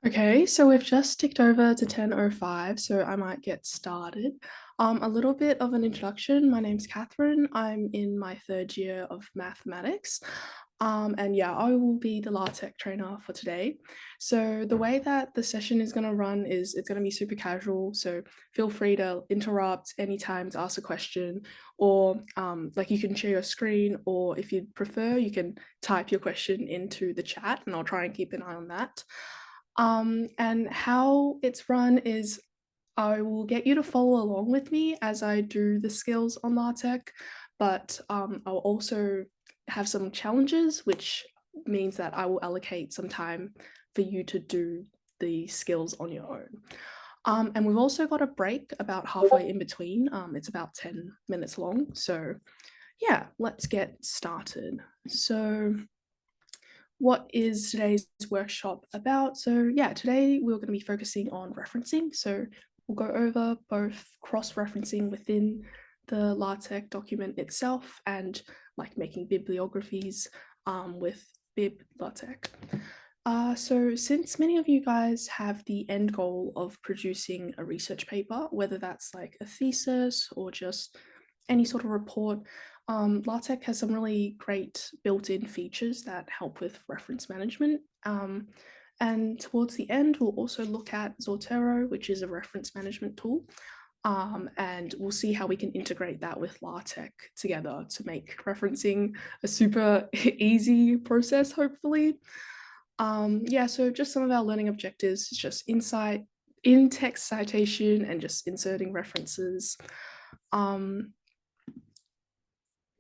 Okay, so we've just ticked over to 10:05, so I might get started. A little bit of an introduction. My name's Catherine. I'm in my third year of mathematics. And yeah, I will be the LaTeX trainer for today. So the way that the session is going to run is it's going to be super casual. So feel free to interrupt anytime to ask a question, or like you can share your screen, or if you'd prefer, you can type your question into the chat, and I'll try and keep an eye on that. And how it's run is I will get you to follow along with me as I do the skills on LaTeX, but I'll also have some challenges, which means that I will allocate some time for you to do the skills on your own. And we've also got a break about halfway in between. It's about 10 minutes long. So yeah, let's get started. So what is today's workshop about? So yeah, today we're going to be focusing on referencing. So we'll go over both cross-referencing within the LaTeX document itself and like making bibliographies with BibLaTeX. So since many of you guys have the end goal of producing a research paper, whether that's like a thesis or just any sort of report, LaTeX has some really great built-in features that help with reference management. And towards the end, we'll also look at Zotero, which is a reference management tool. And we'll see how we can integrate that with LaTeX together to make referencing a super easy process, hopefully. Yeah, so just some of our learning objectives is just insight, in-text citation, and just inserting references.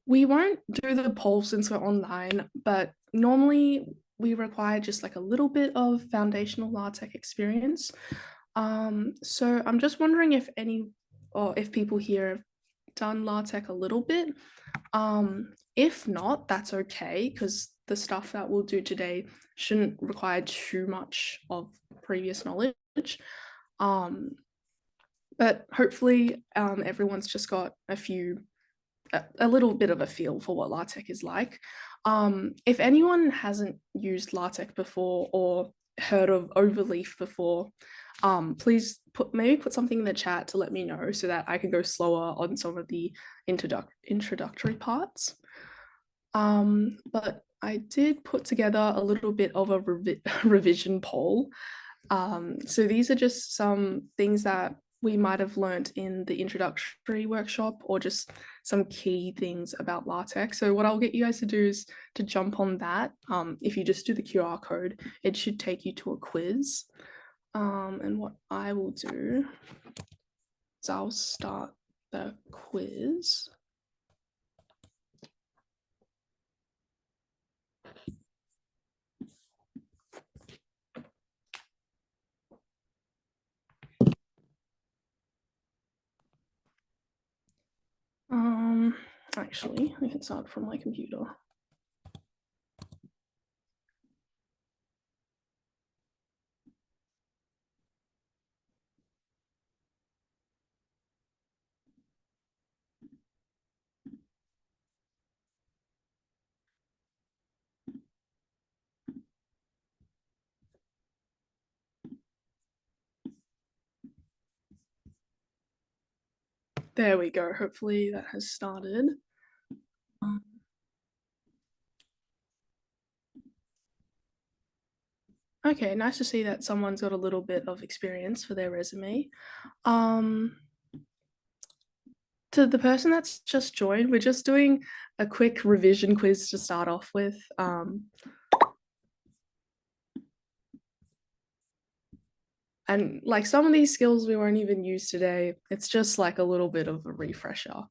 We won't do the poll since we're online, but normally we require just like a little bit of foundational LaTeX experience. So I'm just wondering if if people here have done LaTeX a little bit. If not, that's okay, because the stuff that we'll do today shouldn't require too much of previous knowledge. But hopefully everyone's just got a little bit of a feel for what LaTeX is like. If anyone hasn't used LaTeX before or heard of Overleaf before, please maybe put something in the chat to let me know so that I can go slower on some of the introductory parts. But I did put together a little bit of a revision poll. So these are just some things that we might have learned in the introductory workshop, or just some key things about LaTeX. So what I'll get you guys to do is to jump on that. If you just do the QR code, it should take you to a quiz. And what I will do is I'll start the quiz. Actually, I can start from my computer. There we go. Hopefully that has started. Okay, nice to see that someone's got a little bit of experience for their resume. To the person that's just joined, we're just doing a quick revision quiz to start off with. And like some of these skills we won't even use today. It's just like a little bit of a refresher.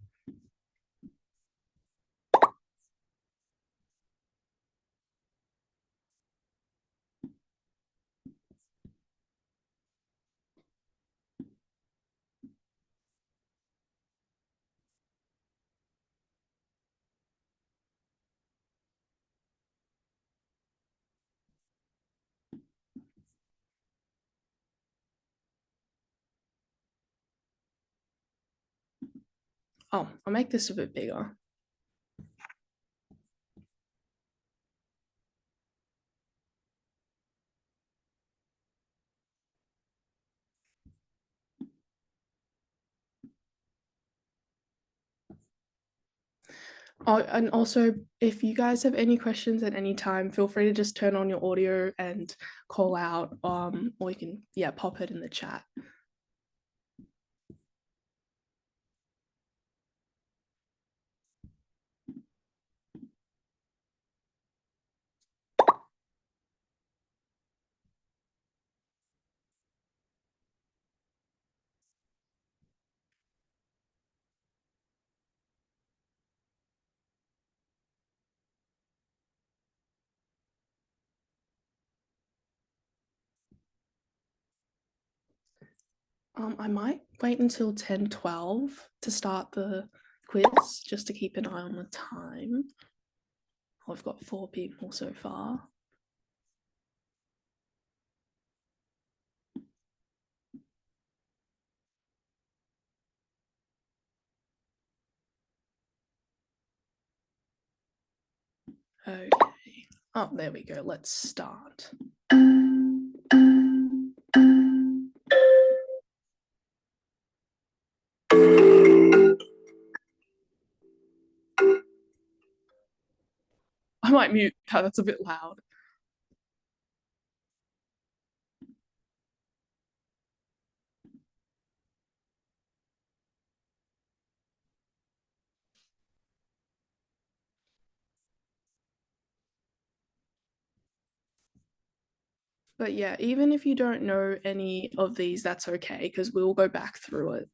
Oh, I'll make this a bit bigger. Oh, and also, if you guys have any questions at any time, feel free to just turn on your audio and call out, or you can, yeah, pop it in the chat. I might wait until 10:12 to start the quiz, just to keep an eye on the time. I've got 4 people so far. Okay. Oh, there we go. Let's start. I might mute that, that's a bit loud. But yeah, even if you don't know any of these, that's okay, because we'll go back through it.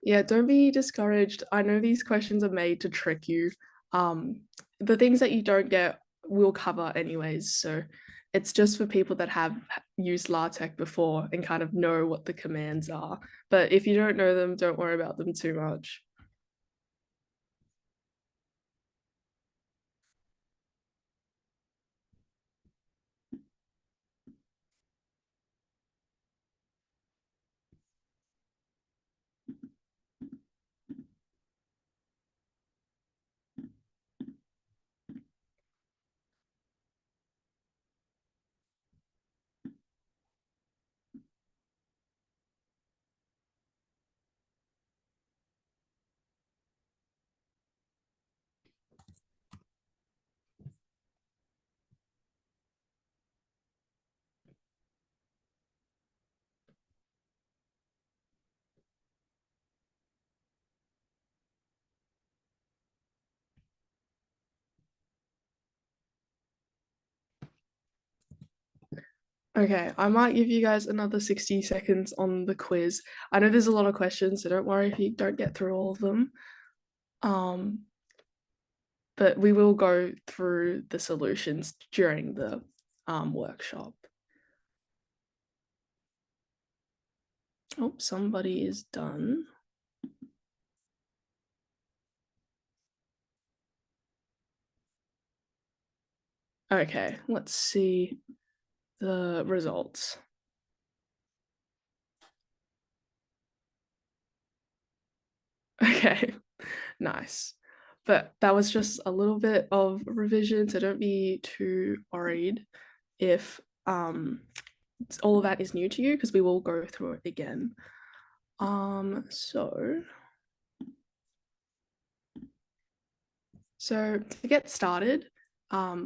Yeah, don't be discouraged. I know these questions are made to trick you. The things that you don't get, we'll cover anyways. So it's just for people that have used LaTeX before and kind of know what the commands are. But if you don't know them, don't worry about them too much. Okay, I might give you guys another 60 seconds on the quiz. I know there's a lot of questions, so don't worry if you don't get through all of them. Um, but we will go through the solutions during the workshop. Oh, somebody is done. Okay, let's see the results. Okay, nice. But that was just a little bit of revision, so don't be too worried if all of that is new to you, because we will go through it again. So to get started,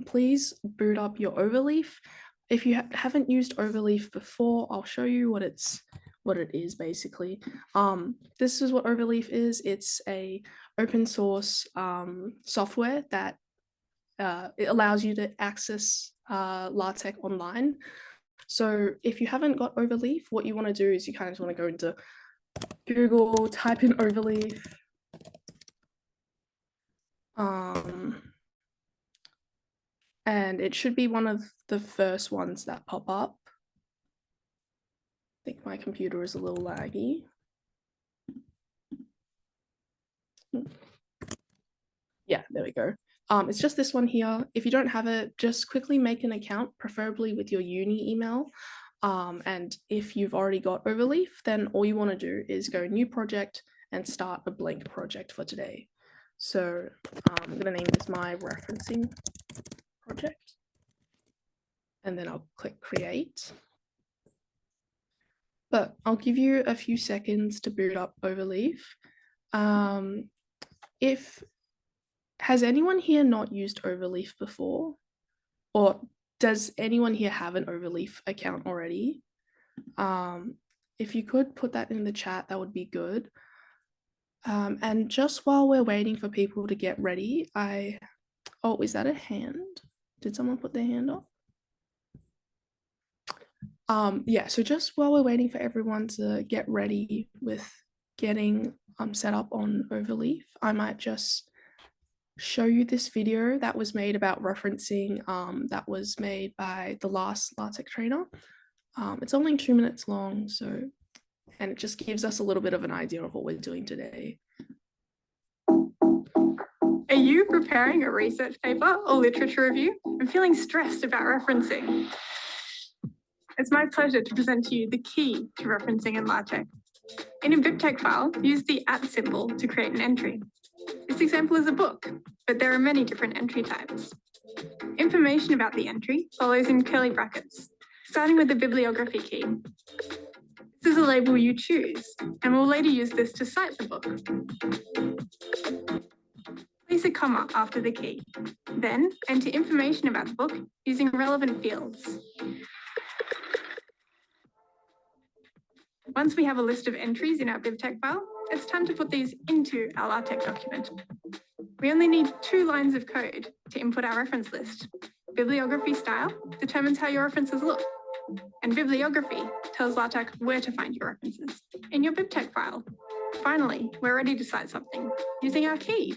please boot up your Overleaf. If you haven't used Overleaf before, I'll show you what it is basically. This is what Overleaf is. It's a open source software that it allows you to access LaTeX online. So if you haven't got Overleaf, what you want to do is you kind of just want to go into Google, type in Overleaf. And it should be one of the first ones that pop up. I think my computer is a little laggy. Yeah, there we go. It's just this one here. If you don't have it, just quickly make an account, preferably with your uni email. And if you've already got Overleaf, then all you want to do is go new project and start a blank project for today. So I'm going to name this my referencing project. And then I'll click create. But I'll give you a few seconds to boot up Overleaf. Has anyone here not used Overleaf before? Or does anyone here have an Overleaf account already? If you could put that in the chat, that would be good. And just while we're waiting for people to get ready, oh, is that a hand? Did someone put their hand up? Yeah, so just while we're waiting for everyone to get ready with getting set up on Overleaf, I might just show you this video that was made about referencing that was made by the last LaTeX trainer. It's only 2 minutes long, and it just gives us a little bit of an idea of what we're doing today. Are you preparing a research paper or literature review and feeling stressed about referencing? It's my pleasure to present to you the key to referencing in LaTeX. In a BibTeX file, use the @ symbol to create an entry. This example is a book, but there are many different entry types. Information about the entry follows in curly brackets, starting with the bibliography key. This is a label you choose, and we'll later use this to cite the book. Place a comma after the key. Then enter information about the book using relevant fields. Once we have a list of entries in our BibTeX file, it's time to put these into our LaTeX document. We only need 2 lines of code to input our reference list. Bibliography style determines how your references look, and bibliography tells LaTeX where to find your references in your BibTeX file. Finally, we're ready to cite something using our key.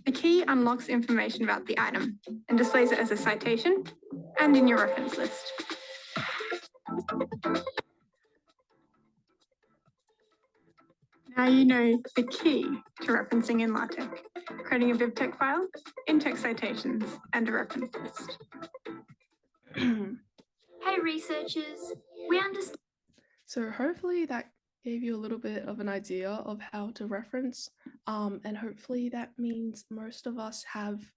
The key unlocks information about the item and displays it as a citation and in your reference list. Now you know the key to referencing in LaTeX, creating a BibTeX file, in-text citations, and a reference list. Hey researchers, we understand. So hopefully that gave you a little bit of an idea of how to reference, and hopefully that means most of us have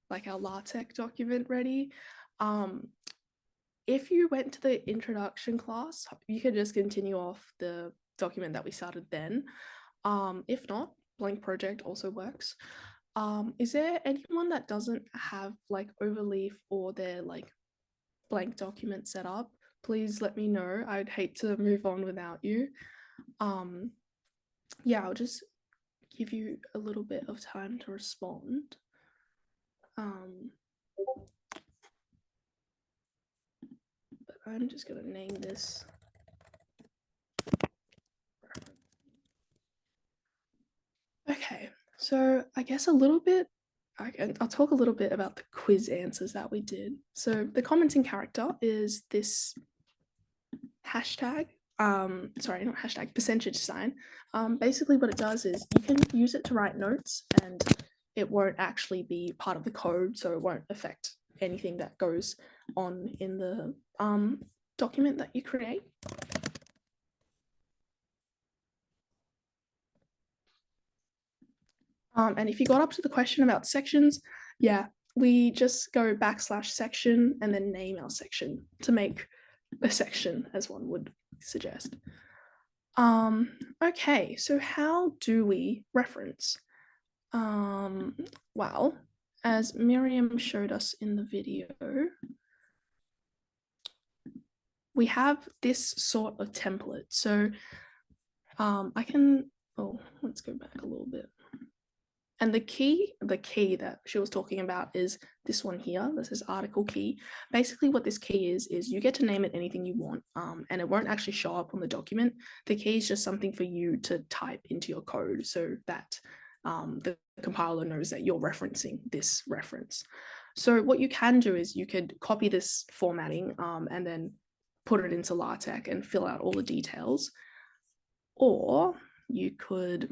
like our LaTeX document ready. If you went to the introduction class, you could just continue off the document that we started then. If not, blank project also works. Is there anyone that doesn't have like Overleaf or their like blank document set up? Please let me know. I'd hate to move on without you. Yeah, I'll just give you a little bit of time to respond. But I'm just gonna name this. Okay, so I guess I'll talk a little bit about the quiz answers that we did. So the commenting character is this hashtag, sorry, not hashtag, percentage sign. Basically what it does is you can use it to write notes and it won't actually be part of the code, so it won't affect anything that goes on in the document that you create. And if you got up to the question about sections, yeah, we just go \section and then name our section to make a section, as one would suggest. Okay, so how do we reference? Well, as Miriam showed us in the video, we have this sort of template. So let's go back a little bit. And the key that she was talking about is this one here. This is article key. Basically what this key is you get to name it anything you want, and it won't actually show up on the document. The key is just something for you to type into your code so that the compiler knows that you're referencing this reference. So what you can do is you could copy this formatting and then put it into LaTeX and fill out all the details. Or you could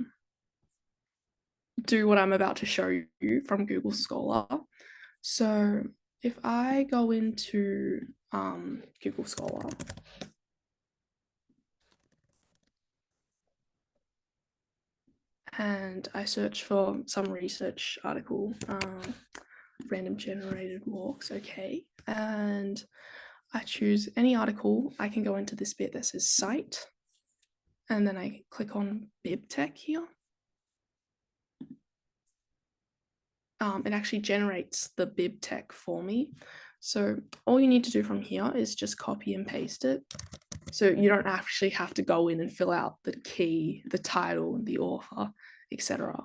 do what I'm about to show you from Google Scholar. So if I go into Google Scholar, and I search for some research article, random generated walks, okay, and I choose any article, I can go into this bit that says cite, and then I click on BibTeX here. It actually generates the BibTeX for me. So all you need to do from here is just copy and paste it. So you don't actually have to go in and fill out the key, the title, the author, etc.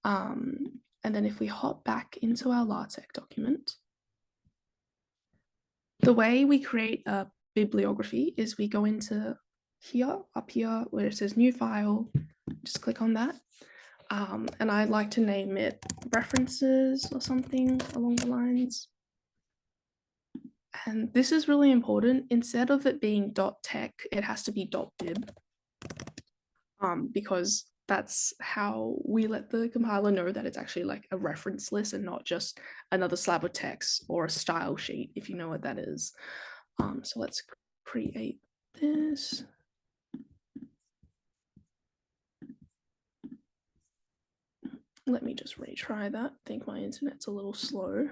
And then if we hop back into our LaTeX document, the way we create a bibliography is we go into here, up here, where it says new file, just click on that. And I'd like to name it references or something along the lines. And this is really important. Instead of it being .tex, it has to be .bib, because that's how we let the compiler know that it's actually like a reference list and not just another slab of text or a style sheet, if you know what that is. So let's create this. Let me just retry that. I think my internet's a little slow.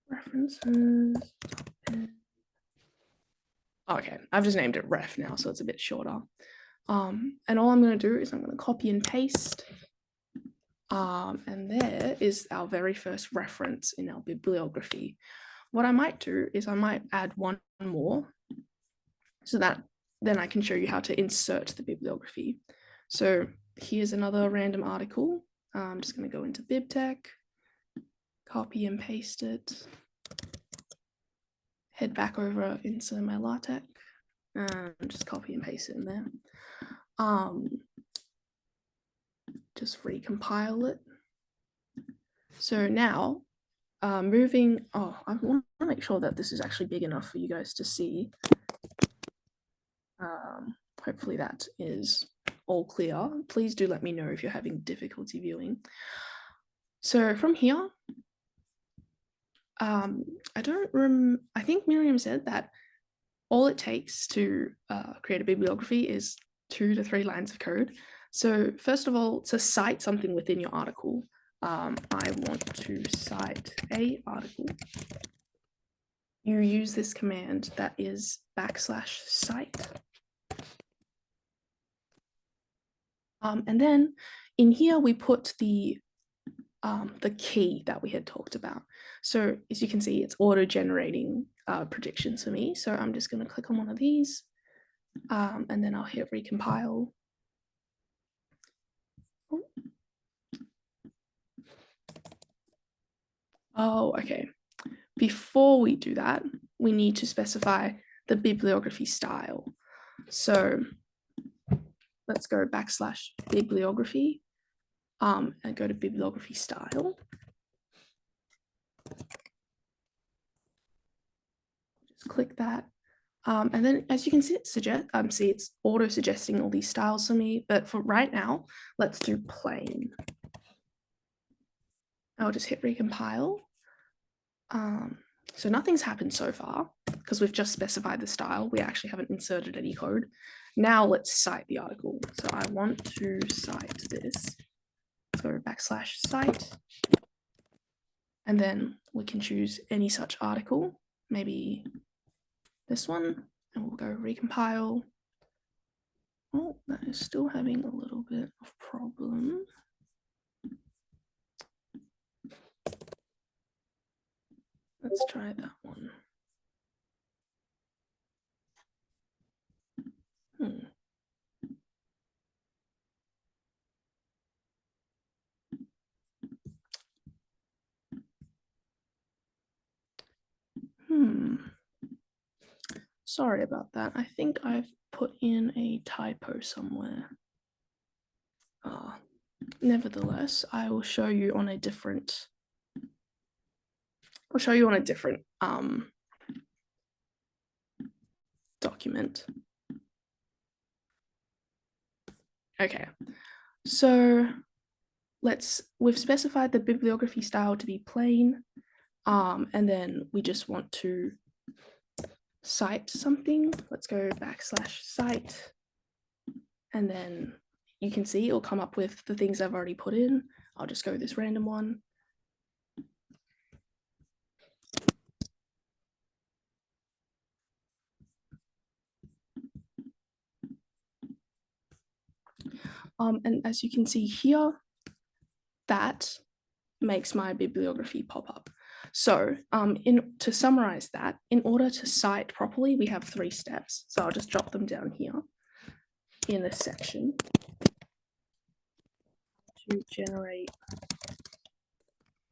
References. Okay, I've just named it ref now, so it's a bit shorter. And all I'm going to do is I'm going to copy and paste. And there is our very first reference in our bibliography. What I might do is I might add one more so that then I can show you how to insert the bibliography. So here's another random article. I'm just going to go into BibTeX, copy and paste it, head back over into my LaTeX, and just copy and paste it in there. Just recompile it. So now I want to make sure that this is actually big enough for you guys to see. Hopefully that is all clear. Please do let me know if you're having difficulty viewing. So from here, I think Miriam said that all it takes to create a bibliography is 2 to 3 lines of code. So first of all, to cite something within your article, I want to cite a article. You use this command that is \cite. And then in here, we put the key that we had talked about. So as you can see, it's auto-generating predictions for me. So I'm just going to click on one of these, and then I'll hit recompile. Oh, okay. Before we do that, we need to specify the bibliography style. So let's go \bibliography and go to bibliography style. Just click that. And then as you can see, it's auto-suggesting all these styles for me. But for right now, let's do plain. I'll just hit recompile. So nothing's happened so far because we've just specified the style. We actually haven't inserted any code. Now let's cite the article. So I want to cite this. So \cite. And then we can choose any such article, maybe this one, and we'll go recompile. Oh, that is still having a little bit of problem. Let's try that one. Sorry about that. I think I've put in a typo somewhere. Nevertheless, I will show you on a different. I'll show you on a different document. Okay, so we've specified the bibliography style to be plain, and then we just want to cite something. Let's go \cite, and then you can see it'll come up with the things I've already put in. I'll just go this random one. And as you can see here, that makes my bibliography pop up. So to summarize that, in order to cite properly, we have 3 steps. So I'll just jot them down here in this section. To generate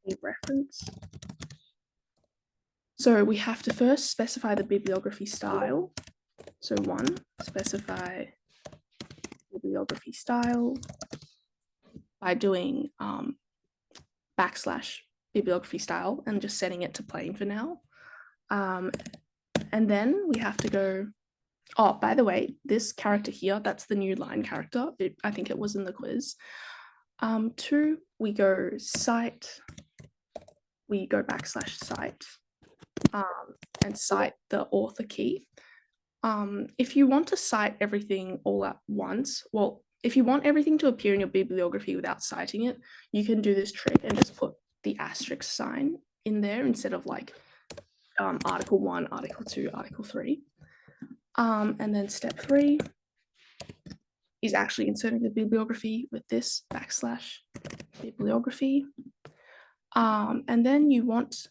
a reference. So we have to first specify the bibliography style. So 1, specify bibliography style by doing \bibliography style and just setting it to plain for now. And then we have to go, oh, by the way, this character here, that's the new line character. I think it was in the quiz. 2, we go cite, we go \cite and cite the author key. If you want to cite everything all at once, well, if you want everything to appear in your bibliography without citing it, you can do this trick and just put the asterisk sign in there instead of like article 1, article 2, article 3. And then step 3 is actually inserting the bibliography with this \bibliography. And then you want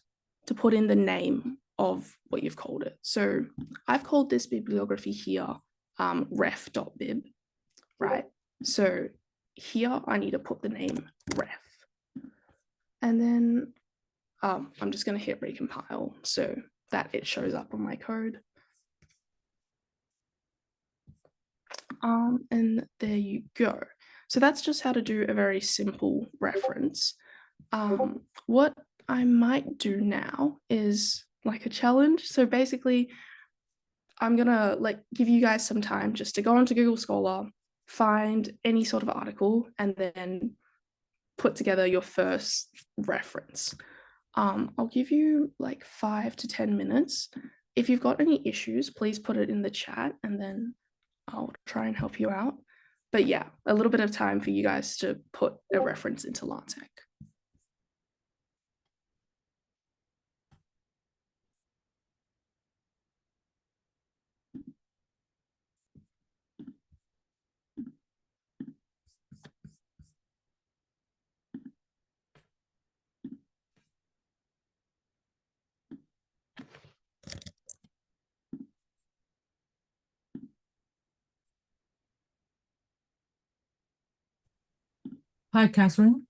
to put in the name of what you've called it. So I've called this bibliography here ref.bib, right? So here I need to put the name ref. And then I'm just going to hit recompile so that it shows up on my code. And there you go. So that's just how to do a very simple reference. What I might do now is like a challenge. So basically, I'm gonna give you guys some time just to go onto Google Scholar, find any sort of article, and then put together your first reference. I'll give you like 5 to 10 minutes. If you've got any issues, please put it in the chat and then I'll try and help you out. But yeah, a little bit of time for you guys to put a reference into LaTeX. Hi, Catherine.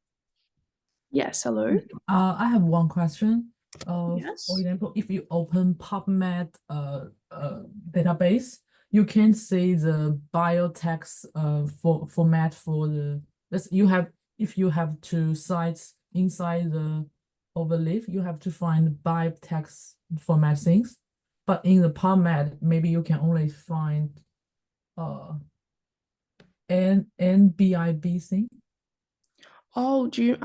Yes, hello. I have one question. Yes. For example, if you open PubMed database, you can see the BibTeX format for the if you have to cite inside the overleaf, you have to find BibTeX format things. But in the PubMed, maybe you can only find NBIB thing. Oh, do you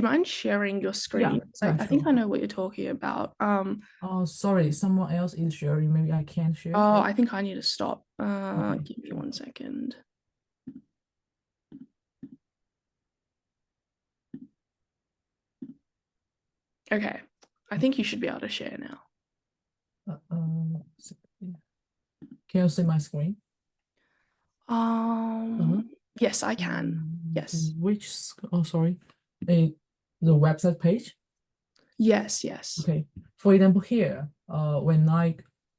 mind sharing your screen? Yeah, I think sure. I know what you're talking about. Oh, sorry, someone else is sharing. Maybe I can't share. Oh, I think I need to stop. Okay. Give me 1 second. Okay, I think you should be able to share now. Can you see my screen? Yes, I can. Yes. Oh, sorry. The website page? Yes, yes. Okay. For example, here, when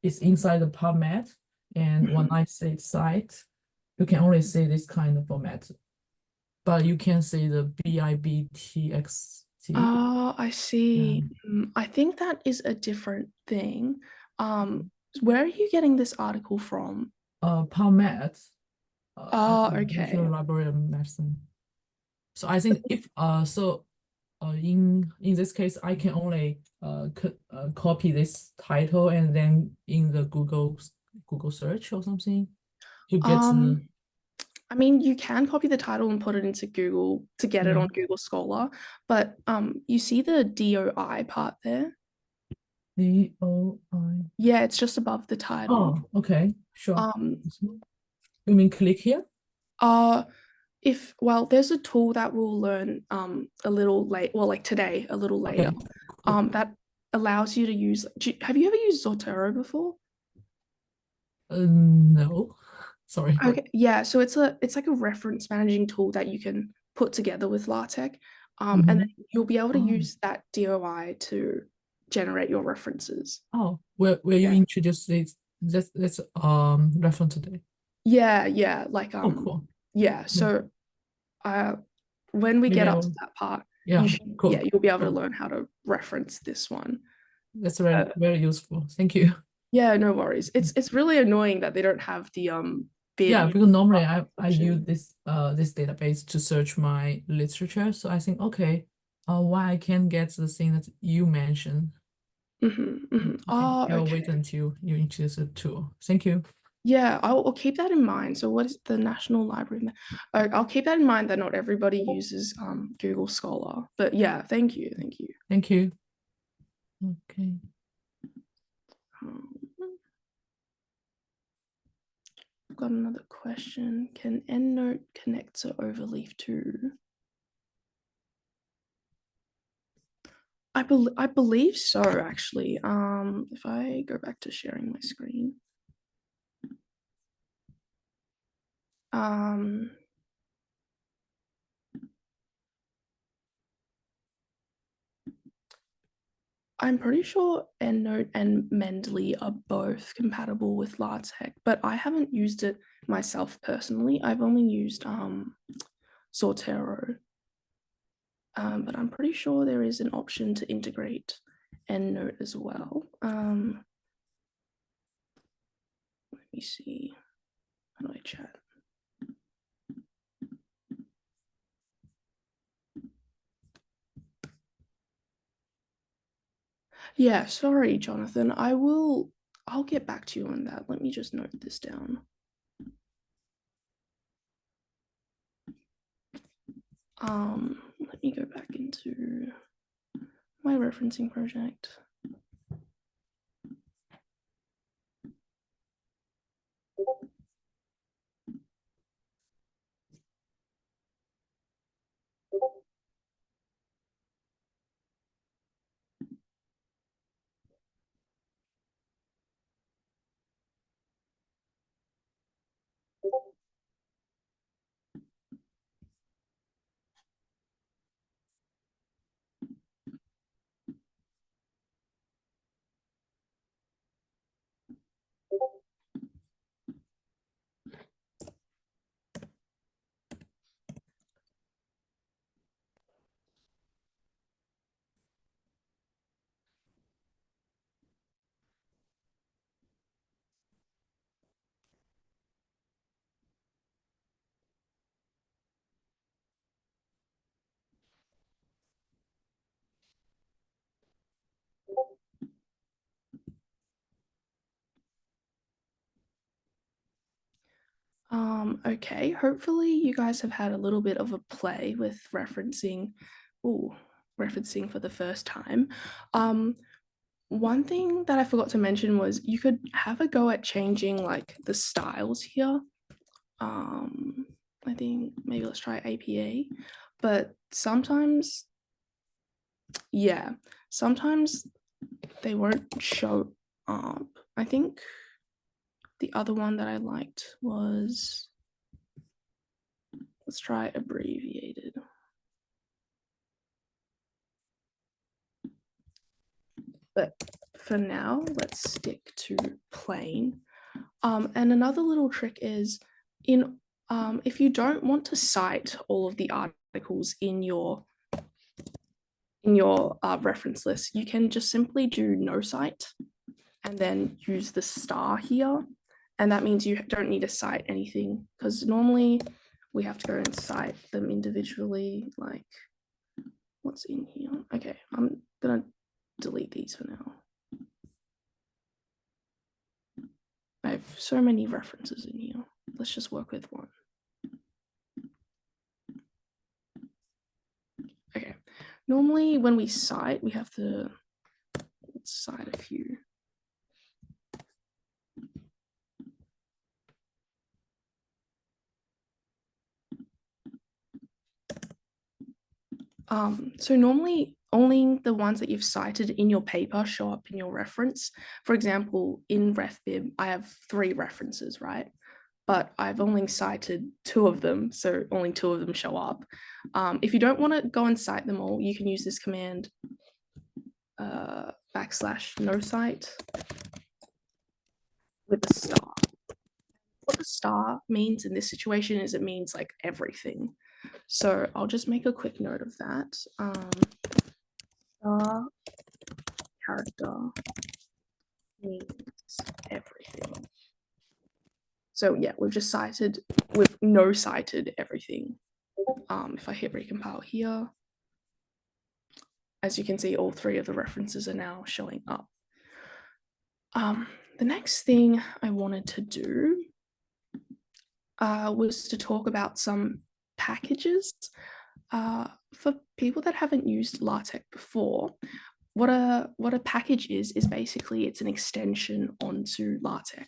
it's inside the format, and when I say cite, you can only see this kind of format, but you can see the BibTeX. Oh, I Yeah. see. I think that is a different thing. Where are you getting this article from? PubMed, Oh, National okay. Library of Medicine. So I think if in this case, I can only copy this title and then in the Google search or something to get the I mean, you can copy the title and put it into Google to get it yeah. on Google Scholar, but you see the DOI part there? DOI. Yeah, it's just above the title. Oh, okay, sure. Um, You mean click here? uh, well, there's a tool that we'll learn a little late, well, like today, a little later, Okay, cool. that allows you to use. Have you ever used Zotero before? No, sorry. Okay, yeah, so it's like a reference managing tool that you can put together with LaTeX, and then you'll be able to Oh, use that DOI to generate your references. oh, will you Yeah, introduce this? That's reference today. yeah, like Oh, cool. yeah. Yeah, So, uh, when we maybe get I up to will. that part, Yeah, yeah, cool. you'll be able to Cool. learn how to reference this one. That's very useful. Thank you. Yeah, no worries. It's really annoying that they don't have the Yeah, bib because normally I use option. this database to search my literature. So I think okay, why I can't get the thing that you mentioned. Okay, Oh, I will wait okay. until you introduce the tool. Thank you. Yeah, I'll keep that in mind. So what is the National Library? I'll keep that in mind that not everybody uses Google Scholar. But yeah, thank you, thank you. Thank you. Okay. Um, I've got another question. Can EndNote connect to Overleaf too? I believe so, actually. If I go back to sharing my screen. Um, I'm pretty sure EndNote and Mendeley are both compatible with LaTeX, but I haven't used it myself personally. I've only used Zotero, but I'm pretty sure there is an option to integrate EndNote as well. Let me see. How do I chat? Yeah, sorry, Jonathan. I'll get back to you on that. Let me just note this down. Let me go back into my referencing project. Okay, hopefully you guys have had a little bit of a play with referencing, referencing for the first time. One thing that I forgot to mention was you could have a go at changing like the styles here. I think maybe let's try APA, but sometimes, yeah, sometimes they won't show up. I think the other one that I liked was, let's try abbreviated. but for now, let's stick to plain. And another little trick is if you don't want to cite all of the articles in your reference list, you can just simply do no cite and then use the star here. And that means you don't need to cite anything, because normally we have to go and cite them individually, like what's in here. Okay, I'm gonna delete these for now. I have so many references in here. Let's just work with one. Okay, normally when we cite, we have to cite a few. So normally only the ones that you've cited in your paper show up in your reference. For example, in RefBib, I have 3 references, right? But I've only cited 2 of them, so only 2 of them show up. If you don't want to go and cite them all, you can use this command /nocite with a star. What the star means in this situation is it means like everything. So I'll just make a quick note of that. Star character means everything. So yeah, we've no cited everything. If I hit recompile here, as you can see, all 3 of the references are now showing up. The next thing I wanted to do was to talk about some packages. For people that haven't used LaTeX before, what a package is basically it's an extension onto LaTeX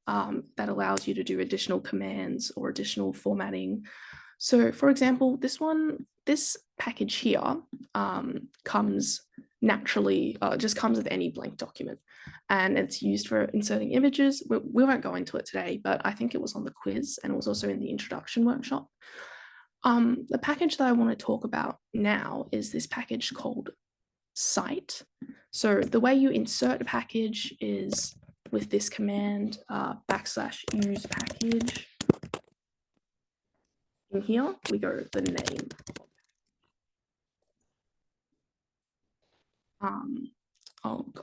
that allows you to do additional commands or additional formatting. So for example, this package here comes naturally, just comes with any blank document, and it's used for inserting images. We won't go into it today, but I think it was on the quiz and it was also in the introduction workshop. The package that I want to talk about now is this package called cite. So the way you insert a package is with this command /use package. In here, we go the name.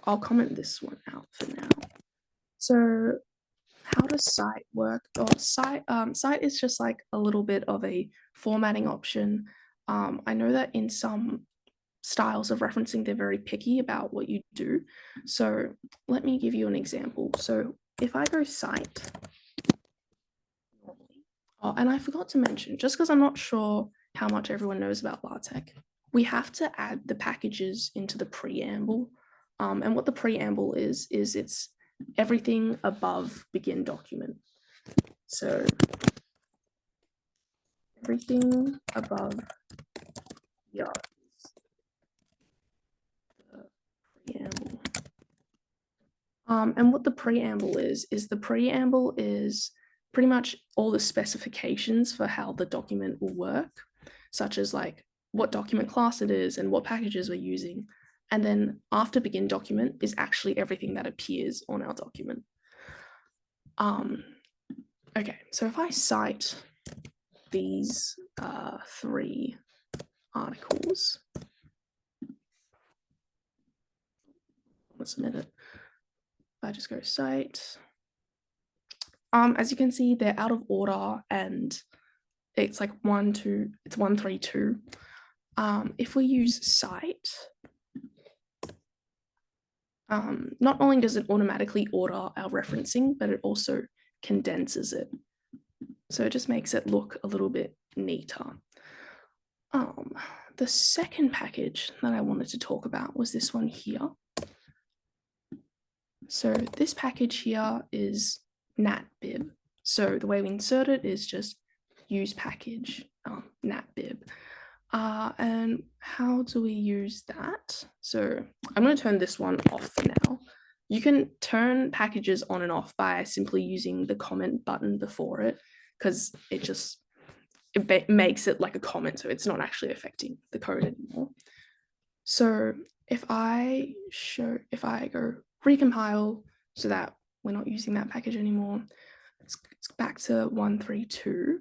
I'll comment this one out for now. So how does cite work? Cite is just like a little bit of a formatting option. I know that in some styles of referencing, they're very picky about what you do. So let me give you an example. So if I go cite, and I forgot to mention, just because I'm not sure how much everyone knows about LaTeX, we have to add the packages into the preamble. And what the preamble is it's everything above begin document. So everything above the preamble. And what the preamble is the preamble is pretty much all the specifications for how the document will work, such as like what document class it is and what packages we're using. And then after begin document is actually everything that appears on our document. Okay, so if I cite these 3 articles, let's admit it. If I just go cite, as you can see, they're out of order and it's like 132. If we use cite, not only does it automatically order our referencing, but it also condenses it. So it just makes it look a little bit neater. The second package that I wanted to talk about was this one here. So this package here is natbib. So the way we insert it is just use package natbib. And how do we use that? So I'm going to turn this one off for now. You can turn packages on and off by simply using the comment button before it, because it makes it like a comment, so it's not actually affecting the code anymore. So if I go recompile so that we're not using that package anymore, it's back to 132.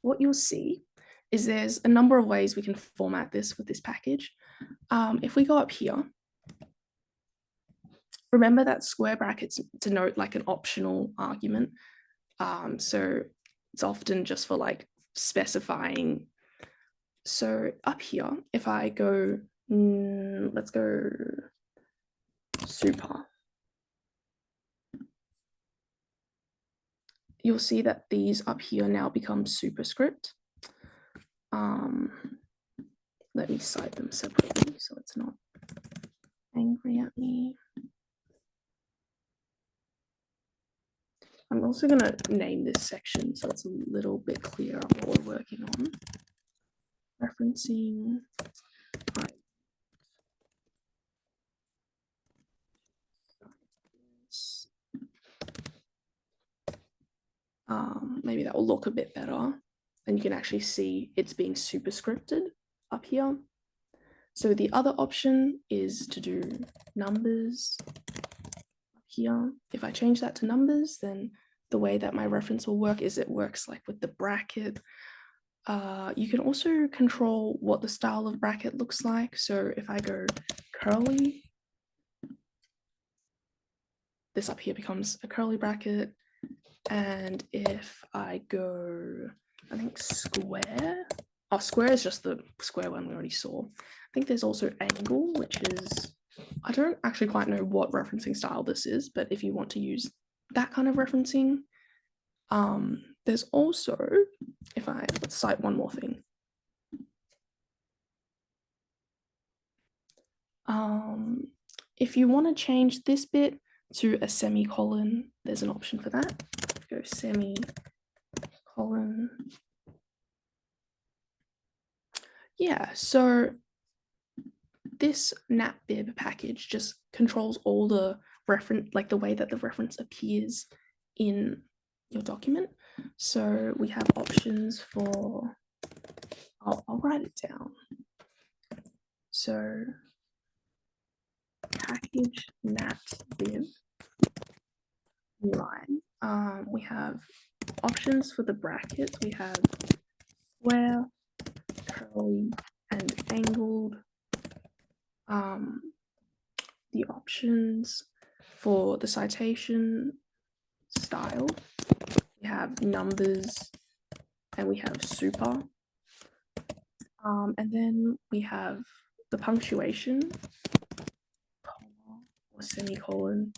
What you'll see is there's a number of ways we can format this with this package. If we go up here, remember that square brackets denote like an optional argument. So it's often just for like specifying. So up here, if I go, let's go super, you'll see that these up here now become superscript. Let me cite them separately so it's not angry at me. I'm also going to name this section so it's a little bit clearer what we're working on. Referencing. Maybe that will look a bit better. And you can actually see it's being superscripted up here. So the other option is to do numbers up here. If I change that to numbers, then the way that my reference will work is it works like with the bracket. You can also control what the style of bracket looks like. So if I go curly, this up here becomes a curly bracket. And if I go, I think square, square is just the square one we already saw. I think there's also angle, which is, I don't actually quite know what referencing style this is, but if you want to use that kind of referencing, there's also, let's cite one more thing. If you want to change this bit to a semicolon, there's an option for that. Go semicolon. Yeah, so this natbib package just controls all the reference, like the way that the reference appears in your document. So we have options for, I'll write it down. So package natbib new line. We have options for the brackets. We have square, curly, and angled. The options for the citation style, we have numbers and we have super. And then we have the punctuation, comma or semicolon.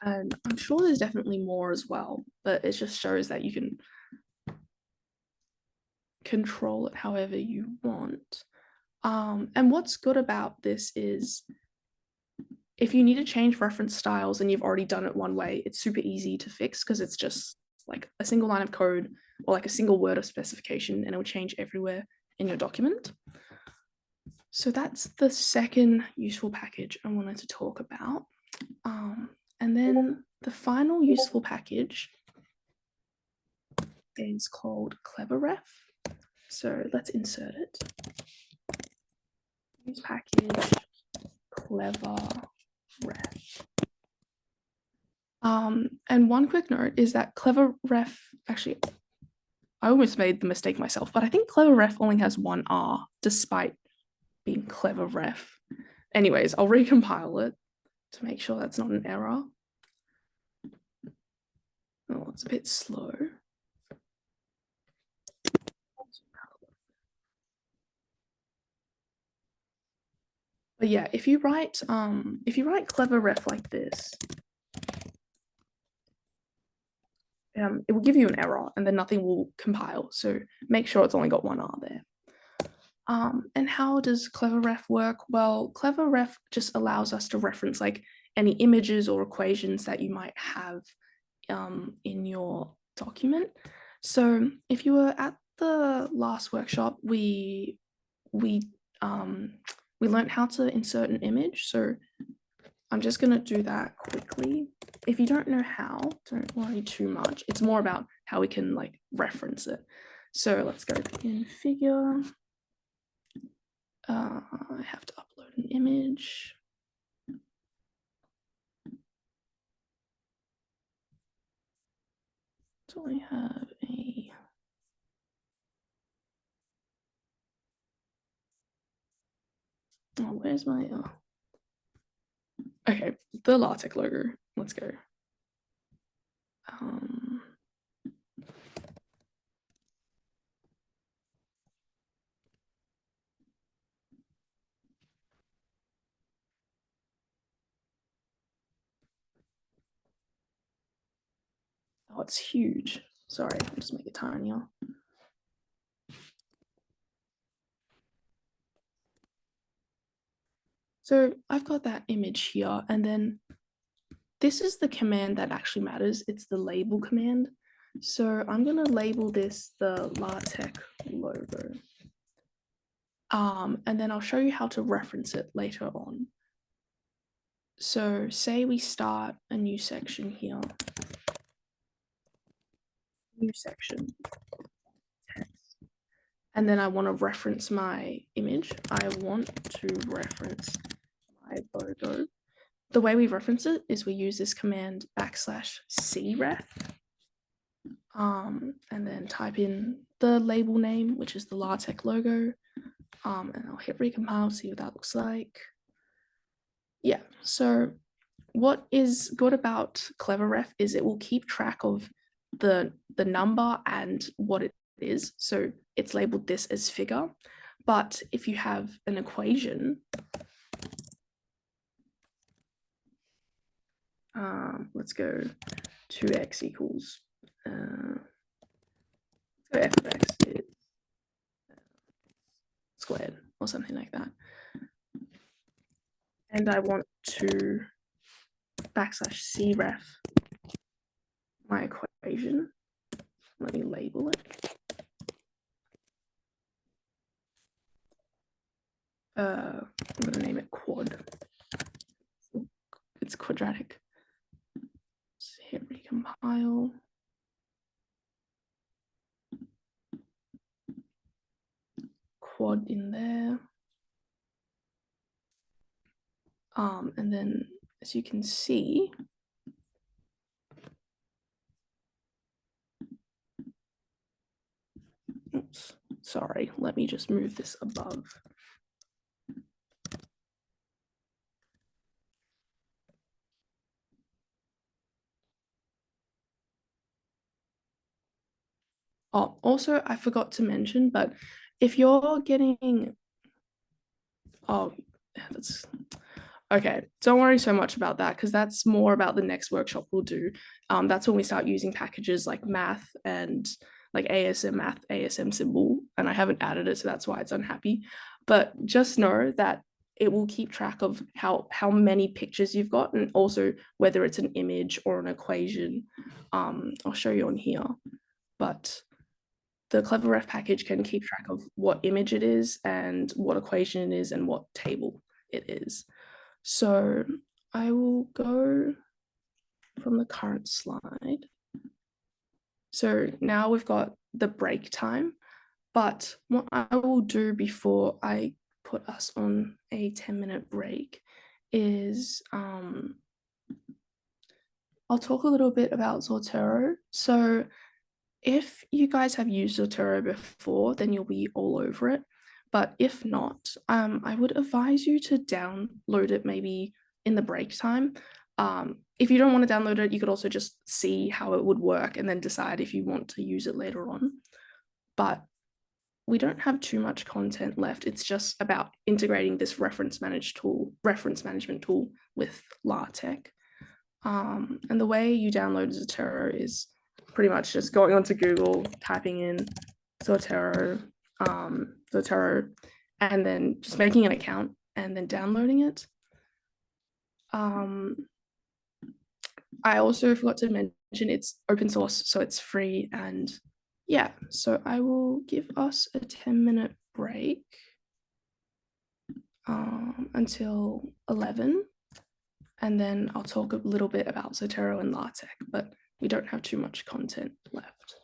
And I'm sure there's definitely more as well, but it just shows that you can control it however you want. And what's good about this is if you need to change reference styles and you've already done it one way, it's super easy to fix because it's just like a single line of code or like a single word of specification, and it will change everywhere in your document. So that's the second useful package I wanted to talk about. And then the final useful package is called cleverref. So let's insert it. Use package cleverref. And one quick note is that cleverref, actually, I almost made the mistake myself, but I think cleverref only has one R, despite being cleverref. Anyways, I'll recompile it to make sure that's not an error. Oh, it's a bit slow. But yeah, if you write cleverref like this, it will give you an error and then nothing will compile. So make sure it's only got one R there. And how does cleverref work? Well, cleverref just allows us to reference like any images or equations that you might have in your document. So if you were at the last workshop, we learned how to insert an image. So I'm just going to do that quickly. If you don't know how, don't worry too much. It's more about how we can like reference it. So let's go in figure. I have to upload an image. So I have a where's my okay, the LaTeX logo. Let's go. Oh, it's huge. Sorry, I'll just make it tinier. So I've got that image here, and then this is the command that actually matters. It's the label command. So I'm going to label this the LaTeX logo. And then I'll show you how to reference it later on. So say we start a new section here. New section. Text. And then I want to reference my image. I want to reference my logo. The way we reference it is we use this command \cref. And then type in the label name, which is the LaTeX logo. And I'll hit recompile, see what that looks like. Yeah, so what is good about cleverref is it will keep track of the number and what it is. So it's labeled this as figure. But if you have an equation, let's go 2x equals so f of x is squared or something like that. And I want to \cref my equation. Let me label it. I'm going to name it quad. It's quadratic. Let's hit recompile. Quad in there. And then as you can see, oops, sorry, let me just move this above. Oh, also, I forgot to mention, but if you're getting, oh, that's okay. Don't worry so much about that because that's more about the next workshop we'll do. That's when we start using packages like math and like ASM math, ASM symbol, and I haven't added it, so that's why it's unhappy. But just know that it will keep track of how many pictures you've got and also whether it's an image or an equation. I'll show you on here, but the cleverref package can keep track of what image it is and what equation it is and what table it is. So I will go from the current slide. So now we've got the break time, but what I will do before I put us on a 10-minute break is I'll talk a little bit about Zotero. So if you guys have used Zotero before, then you'll be all over it. But if not, I would advise you to download it maybe in the break time. If you don't want to download it, you could also just see how it would work and then decide if you want to use it later on. But we don't have too much content left. It's just about integrating this reference management tool with LaTeX. And the way you download Zotero is pretty much just going onto Google, typing in Zotero, and then just making an account and then downloading it. I also forgot to mention it's open source, so it's free. And yeah, so I will give us a 10-minute break until 11. And then I'll talk a little bit about Zotero and LaTeX, but we don't have too much content left.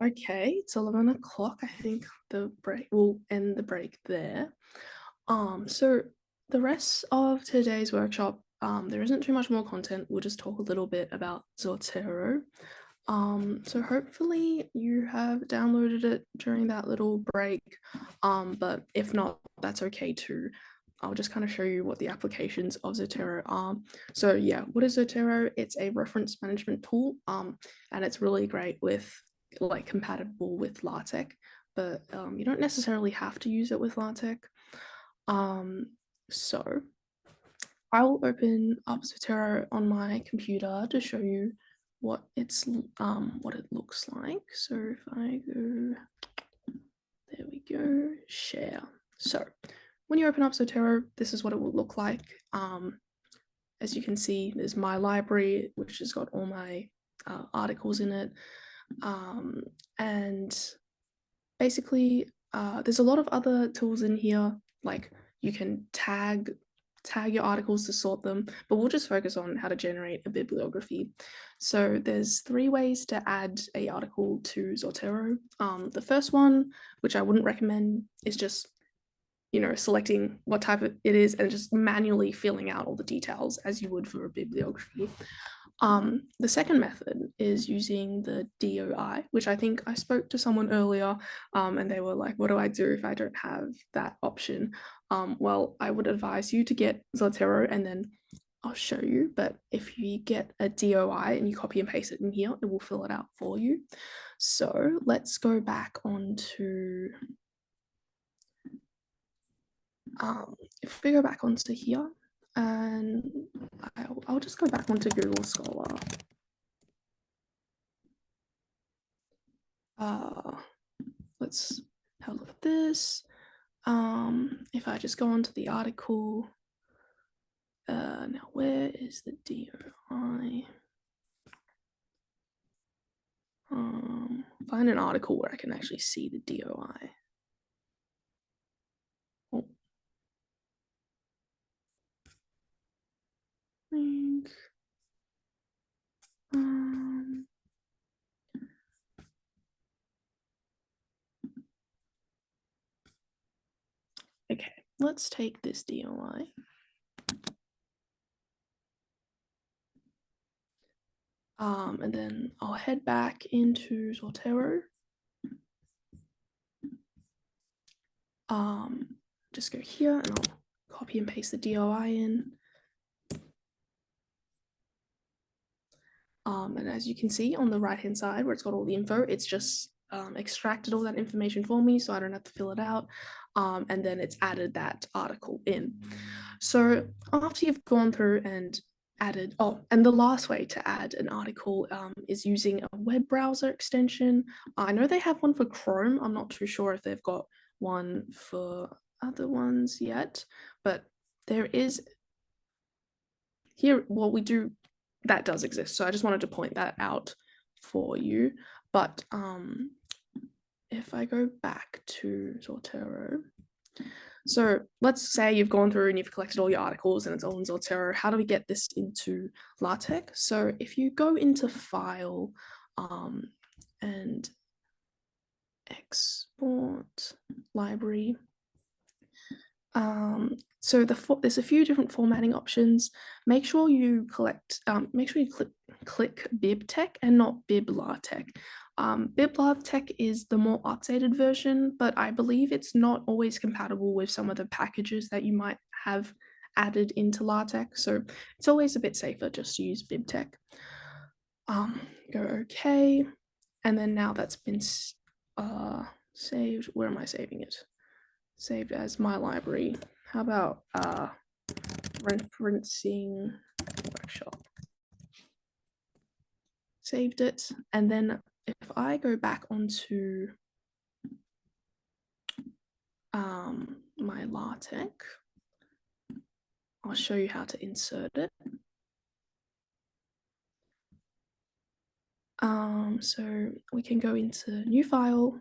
Okay, it's 11 o'clock. I think the break will end the break there. So the rest of today's workshop, there isn't too much more content. We'll just talk a little bit about Zotero. So hopefully you have downloaded it during that little break. But if not, that's okay too. I'll just kind of show you what the applications of Zotero are. So yeah, what is Zotero? It's a reference management tool, and it's really great with like compatible with LaTeX, but you don't necessarily have to use it with LaTeX. So I will open up Zotero on my computer to show you what it looks like. So if I go, there we go, share. So when you open up Zotero, this is what it will look like. As you can see, there's my library, which has got all my articles in it. And basically, there's a lot of other tools in here, like you can tag your articles to sort them, but we'll just focus on how to generate a bibliography. So there's 3 ways to add a article to Zotero. The first one, which I wouldn't recommend, is just selecting what type it is and just manually filling out all the details as you would for a bibliography. The second method is using the DOI, which I think I spoke to someone earlier, and they were like, what do I do if I don't have that option? Well, I would advise you to get Zotero and then I'll show you, but if you get a DOI and you copy and paste it in here, it will fill it out for you. So let's go back onto if we go back onto here, and I'll just go back onto Google Scholar. Let's have a look at this. If I just go onto the article, now where is the DOI? Find an article where I can actually see the DOI. Oh. Okay, let's take this DOI. And then I'll head back into Zotero. Just go here and I'll copy and paste the DOI in. And as you can see on the right-hand side where it's got all the info, it's just extracted all that information for me so I don't have to fill it out. And then it's added that article in. So after you've gone through and added, and the last way to add an article is using a web browser extension. I know they have one for Chrome. I'm not too sure if they've got one for other ones yet, but there is here, what we do, that does exist. So I just wanted to point that out for you. But if I go back to Zotero, so let's say you've gone through and you've collected all your articles and it's all in Zotero. How do we get this into LaTeX? So if you go into File and Export Library, so there's a few different formatting options. Make sure you click BibTeX and not BibLaTeX. BibLaTeX is the more updated version, but I believe it's not always compatible with some of the packages that you might have added into LaTeX. So it's always a bit safer just to use BibTeX. Go OK, and then now that's been saved. Where am I saving it? Saved as my library. How about referencing workshop? Saved it, and then if I go back onto my LaTeX, I'll show you how to insert it. So we can go into new file,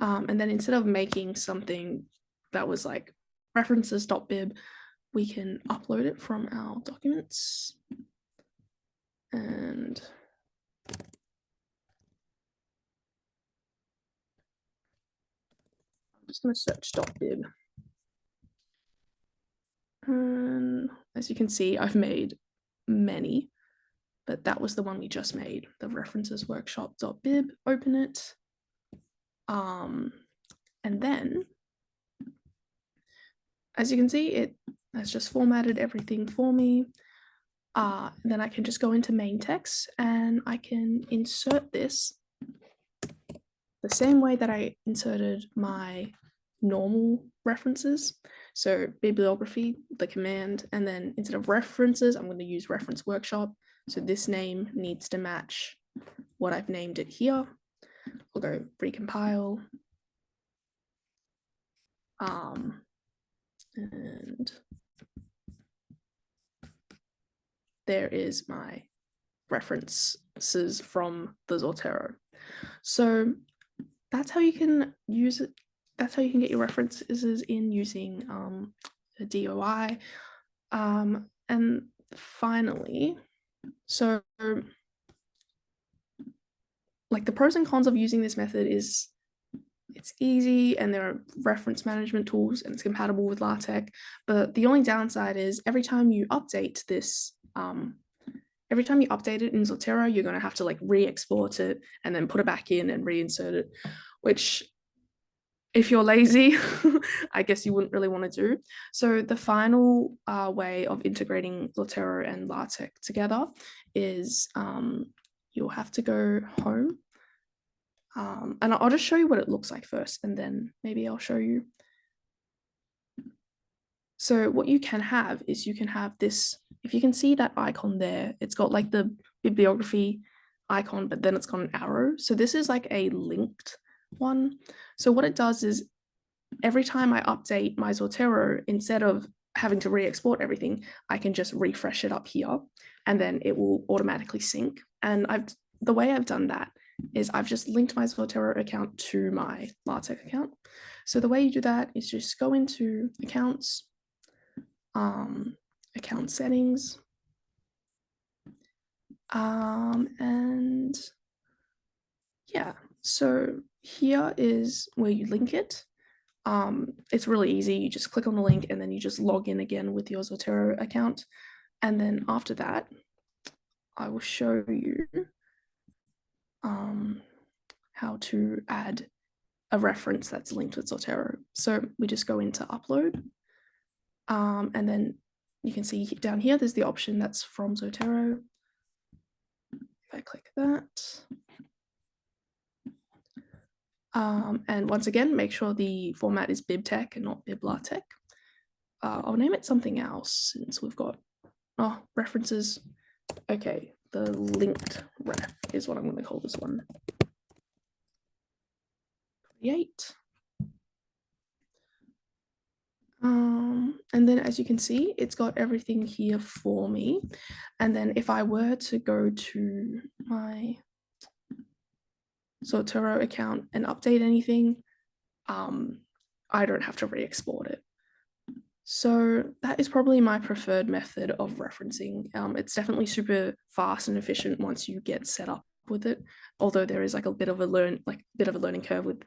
and then instead of making something that was like references.bib, we can upload it from our documents. And just going to search .bib. And as you can see, I've made many, but that was the one we just made, the references workshop.bib. Open it. And then, as you can see, it has just formatted everything for me. Then I can just go into main text and I can insert this the same way that I inserted my normal references. So bibliography, the command, and then instead of references, I'm going to use reference workshop. So this name needs to match what I've named it here. I'll go recompile. And there is my references from the Zotero. So that's how you can use it. That's how you can get your references in using a DOI. And finally, so like the pros and cons of using this method is it's easy and there are reference management tools and it's compatible with LaTeX. But the only downside is every time you update this, every time you update it in Zotero, you're going to have to like re-export it and then put it back in and reinsert it, which if you're lazy, I guess you wouldn't really want to do. So the final way of integrating Zotero and LaTeX together is you'll have to go home. And I'll just show you what it looks like first, and then maybe I'll show you. So what you can have is you can have this, if you can see that icon there, it's got like the bibliography icon, but then it's got an arrow. So this is like a linked one. So what it does is every time I update my Zotero, instead of having to re-export everything, I can just refresh it up here and then it will automatically sync. And the way I've done that is I've just linked my Zotero account to my LaTeX account. So the way you do that is just go into accounts, account settings, and yeah, so here is where you link it. It's really easy. You just click on the link and then you just log in again with your Zotero account. And then after that, I will show you how to add a reference that's linked with Zotero. So we just go into upload. And then you can see down here, there's the option that's from Zotero. If I click that. And once again, make sure the format is BibTeX and not BibLaTeX. I'll name it something else since we've got references. Okay, the linked ref is what I'm going to call this one. Create. And then as you can see, it's got everything here for me. And then if I were to go to my Zotero account and update anything, I don't have to re-export it. So that is probably my preferred method of referencing. It's definitely super fast and efficient once you get set up with it, although there is like a bit of a learning curve with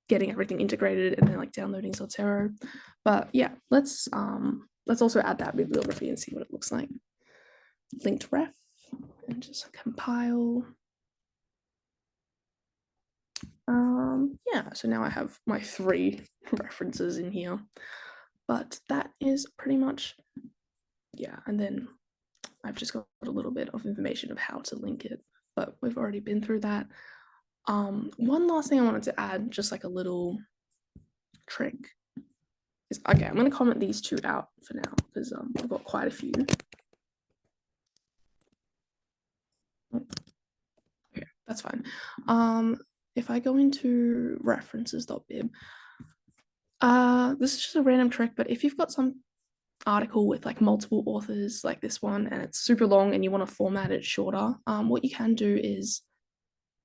getting everything integrated and then like downloading Zotero. But yeah, let's also add that bibliography and see what it looks like. Linked ref and just compile. Yeah, so now I have my 3 references in here, but that is pretty much, yeah, and then I've just got a little bit of information of how to link it, but we've already been through that. One last thing I wanted to add, just like a little trick, is, okay, I'm going to comment these 2 out for now, because I've got quite a few. Okay, that's fine. If I go into references.bib, this is just a random trick, but if you've got some article with like multiple authors like this one and it's super long and you want to format it shorter, what you can do is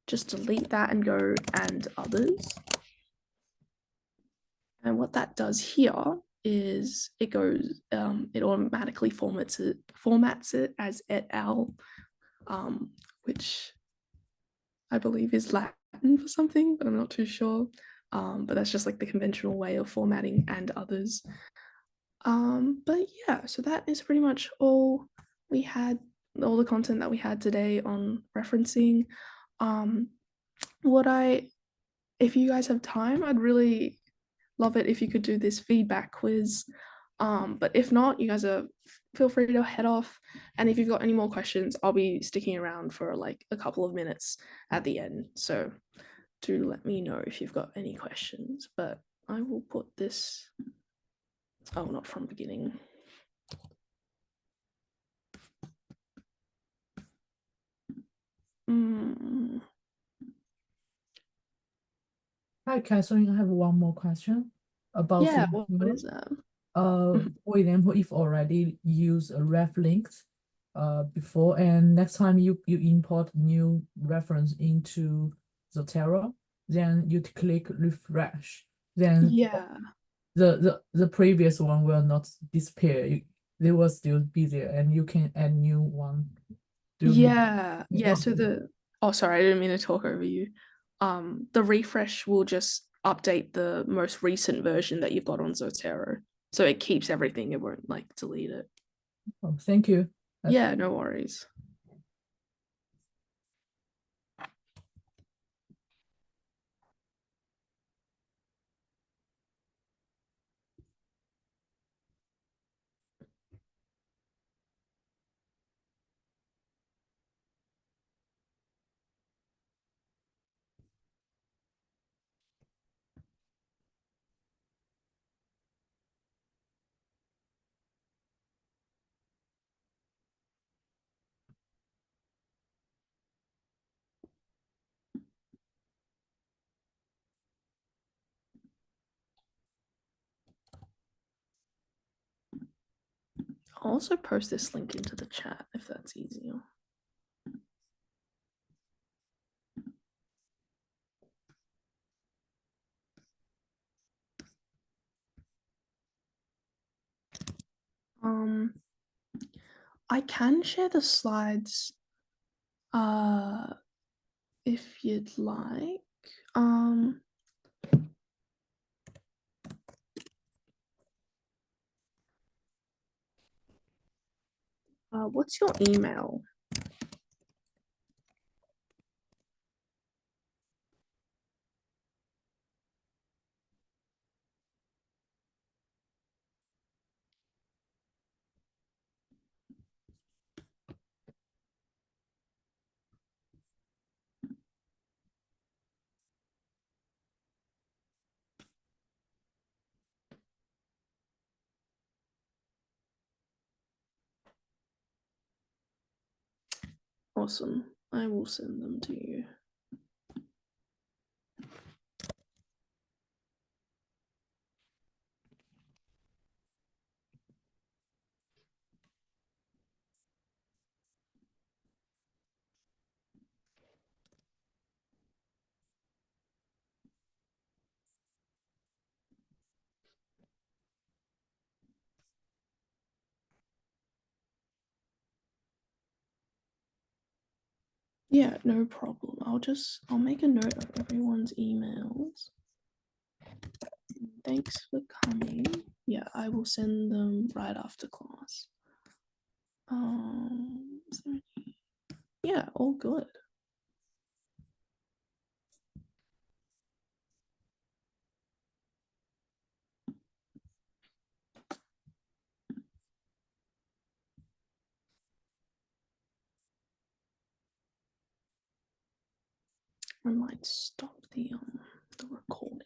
just delete that and go and others. And what that does here is it goes, it automatically formats it as et al, which I believe is Latin for something, but I'm not too sure. but that's just like the conventional way of formatting and others. But yeah, so that is pretty much all we had, all the content that we had today on referencing. What I, if you guys have time, I'd really love it if you could do this feedback quiz. But if not, you guys are feel free to head off. And if you've got any more questions, I'll be sticking around for like a couple of minutes at the end. So do let me know if you've got any questions. But I will put this, oh, not from beginning. Hi, Catherine. I have one more question about Yeah, the what is that? for example, if already use a ref links before, and next time you import new reference into Zotero, then you click refresh, then Yeah, the previous one will not disappear. They will still be there, and you can add new one. yeah. So the, oh, sorry, I didn't mean to talk over you. The refresh will just update the most recent version that you've got on Zotero. So it keeps everything, it won't like delete it. Oh, thank you. Yeah, no worries. I'll also post this link into the chat if that's easier. I can share the slides if you'd like. What's your email? Awesome. I will send them to you. Yeah, no problem. I'll make a note of everyone's emails. Thanks for coming. Yeah, I will send them right after class. Yeah, all good. I might stop the recording.